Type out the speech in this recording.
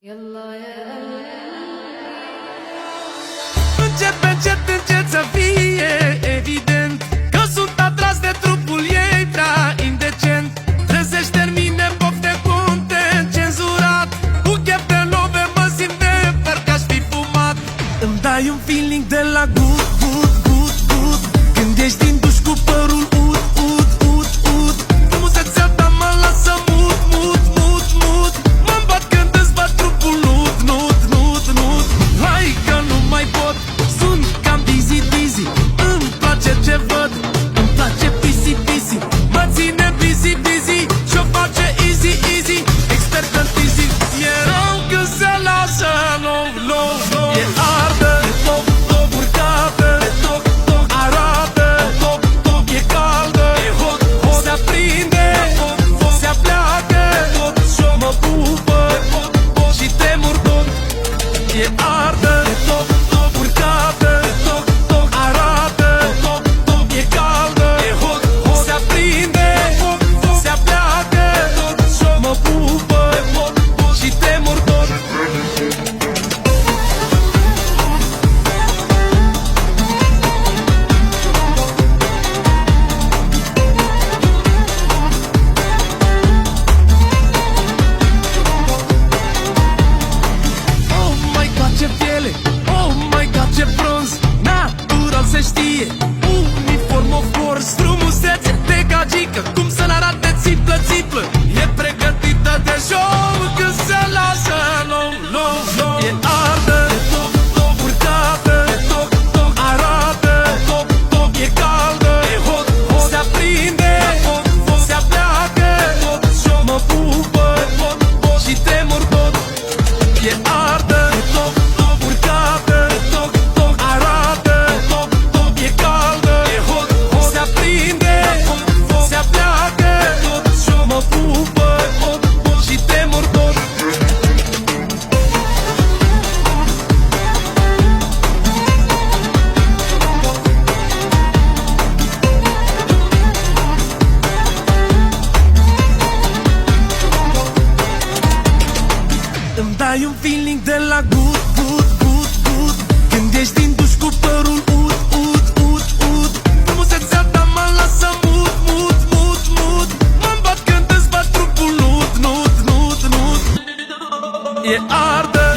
Încet, încet, încet să fie evident că sunt atras de trupul ei prea indecent. Trebuie termine pofte content cenzurat. Cu chef de love mă simt de parcă aș fi fumat. Îmi dai un feeling de la good, good, good, good. Când ești din duș cu părul ud, ud, ud, ud. Frumusețea ta mă lasă mut, mut, mut, mut. Mă-mi bat când îți bat trupul nud, nud, nud, nud. Hai că nu mai pot, sunt cam dizzy, dizzy. Îmi place ce văd, îmi place pisi, pisi. Mă ține busy, busy și-o face easy, easy. Expert în easy. E rău când se lasă low, low, low. E ardă, e top, top, urcată, e toc, toc, arată, top, top, e caldă, e hot, hot, se aprinde, hot, hot, se apleacă, hot, și-o mă pupă, hot, hot, și te murdon. E ardă, e top, top, urcată, e toc, toc, arată, top, top, e caldă, e hot, hot, se aprinde, hot, hot, se apleacă, hot, și-o mă pupă, hot, hot, și te murdon. Oh my god, ce piele! Oh my god, ce bronz! Natural se știe! Uniform of course! Frumusețe de gagică! Cum să n-arate țiplă, țiplă! E pregătită de show când se lasă low, low, low! E ardă! E top, top, urcată! E toc, toc, arată! Top, top, e caldă! E hot, hot, se aprinde! Hot, hot, se apleacă! Hot, și-o mă pupă! Hot, hot, și te murdon! E ardă, e top, top, urcată, e toc, toc, arată, top, top, e caldă, e hot, hot, se aprinde, hot, hot, se apleacă, hot, și-o mă pupă, hot, hot, și te murdon. Îmi dai un feeling de la good, good, good, good. Când ești din duș cu părul ud, ud, ud, ud. Frumusețea ta mă lasă mut, mut, mut, mut. Mă-mi bat când îți bat trupul nud, nud, nud, nud. E ardă.